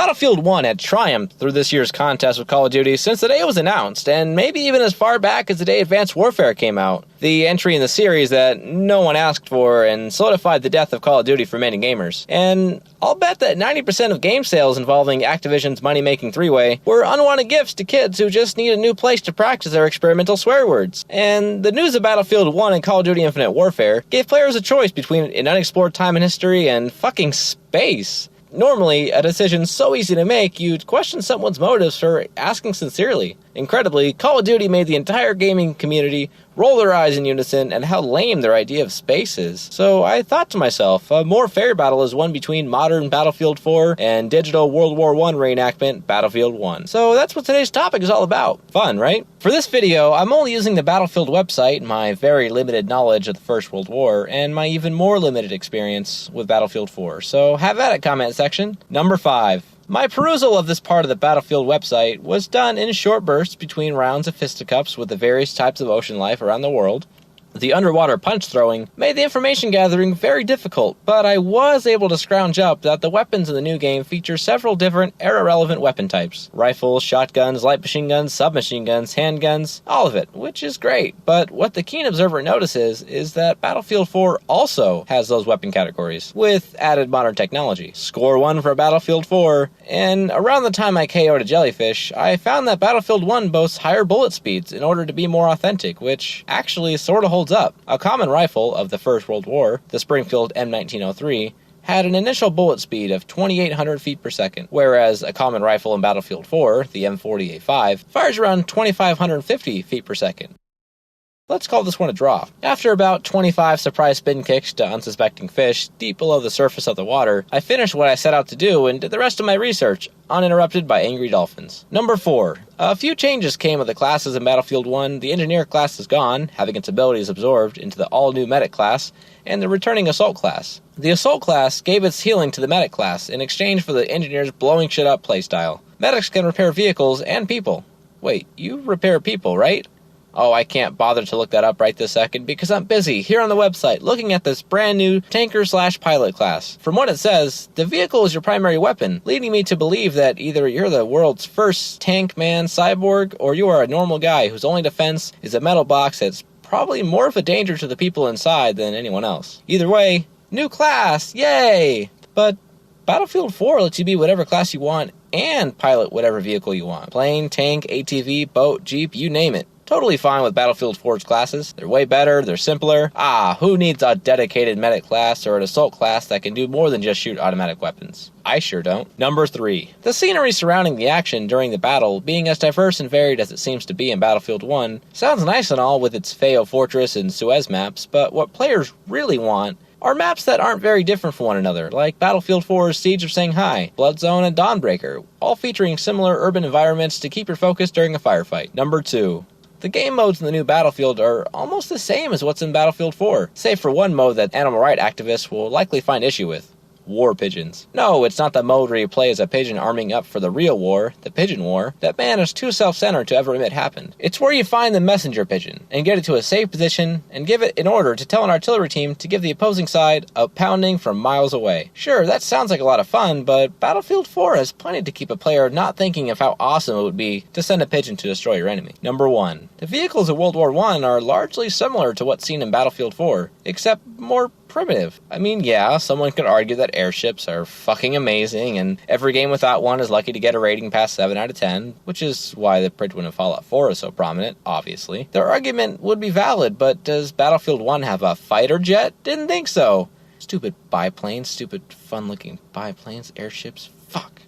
Battlefield 1 had triumphed through this year's contest with Call of Duty since the day it was announced, and maybe even as far back as the day Advanced Warfare came out, the entry in the series that no one asked for and solidified the death of Call of Duty for many gamers. And I'll bet that 90% of game sales involving Activision's money-making three-way were unwanted gifts to kids who just need a new place to practice their experimental swear words. And the news of Battlefield 1 and Call of Duty Infinite Warfare gave players a choice between an unexplored time in history and fucking space. Normally, a decision so easy to make, you'd question someone's motives for asking sincerely. Incredibly, Call of Duty made the entire gaming community roll their eyes in unison at how lame their idea of space is. So I thought to myself, a more fair battle is one between modern Battlefield 4 and digital World War I reenactment Battlefield 1. So that's what today's topic is all about. Fun, right? For this video, I'm only using the Battlefield website, my very limited knowledge of the First World War, and my even more limited experience with Battlefield 4. So have at it, comment section. Number 5. My perusal of this part of the Battlefield website was done in short bursts between rounds of fisticuffs with the various types of ocean life around the world. The underwater punch throwing made the information gathering very difficult, but I was able to scrounge up that the weapons in the new game feature several different era-relevant weapon types. Rifles, shotguns, light machine guns, submachine guns, handguns, all of it, which is great. But what the keen observer notices is that Battlefield 4 also has those weapon categories, with added modern technology. Score 1 for Battlefield 4, and around the time I KO'd a jellyfish, I found that Battlefield 1 boasts higher bullet speeds in order to be more authentic, which actually sorta holds up. A common rifle of the First World War, the Springfield M1903, had an initial bullet speed of 2,800 feet per second, whereas a common rifle in Battlefield 4, the M40A5, fires around 2,550 feet per second. Let's call this one a draw. After about 25 surprise spin kicks to unsuspecting fish deep below the surface of the water, I finished what I set out to do and did the rest of my research, uninterrupted by angry dolphins. Number 4. A few changes came with the classes in Battlefield 1. The Engineer class is gone, having its abilities absorbed into the all-new Medic class, and the returning Assault class. The Assault class gave its healing to the Medic class in exchange for the Engineer's blowing shit up playstyle. Medics can repair vehicles and people. Wait, you repair people, right? Oh, I can't bother to look that up right this second because I'm busy here on the website looking at this brand new tanker/pilot class. From what it says, the vehicle is your primary weapon, leading me to believe that either you're the world's first tank man cyborg or you are a normal guy whose only defense is a metal box that's probably more of a danger to the people inside than anyone else. Either way, new class, yay! But Battlefield 4 lets you be whatever class you want and pilot whatever vehicle you want. Plane, tank, ATV, boat, jeep, you name it. Totally fine with Battlefield 4's classes. They're way better, they're simpler. Who needs a dedicated medic class or an assault class that can do more than just shoot automatic weapons? I sure don't. Number 3. The scenery surrounding the action during the battle, being as diverse and varied as it seems to be in Battlefield 1, sounds nice and all with its Feo Fortress and Suez maps, but what players really want are maps that aren't very different from one another, like Battlefield 4's Siege of Shanghai, Bloodzone, and Dawnbreaker, all featuring similar urban environments to keep your focus during a firefight. Number 2. The game modes in the new Battlefield are almost the same as what's in Battlefield 4, save for one mode that animal rights activists will likely find issue with. War pigeons. No, it's not the mode where you play as a pigeon arming up for the real war, the pigeon war, that man is too self-centered to ever admit happened. It's where you find the messenger pigeon, and get it to a safe position, and give it an order to tell an artillery team to give the opposing side a pounding from miles away. Sure, that sounds like a lot of fun, but Battlefield 4 has plenty to keep a player not thinking of how awesome it would be to send a pigeon to destroy your enemy. Number 1. The vehicles of World War I are largely similar to what's seen in Battlefield 4, except more primitive. I mean, yeah, someone could argue that airships are fucking amazing, and every game without one is lucky to get a rating past 7 out of 10, which is why the Pridgewind of Fallout 4 is so prominent, obviously. Their argument would be valid, but does Battlefield 1 have a fighter jet? Didn't think so. Stupid biplanes, stupid fun-looking biplanes, airships, fuck.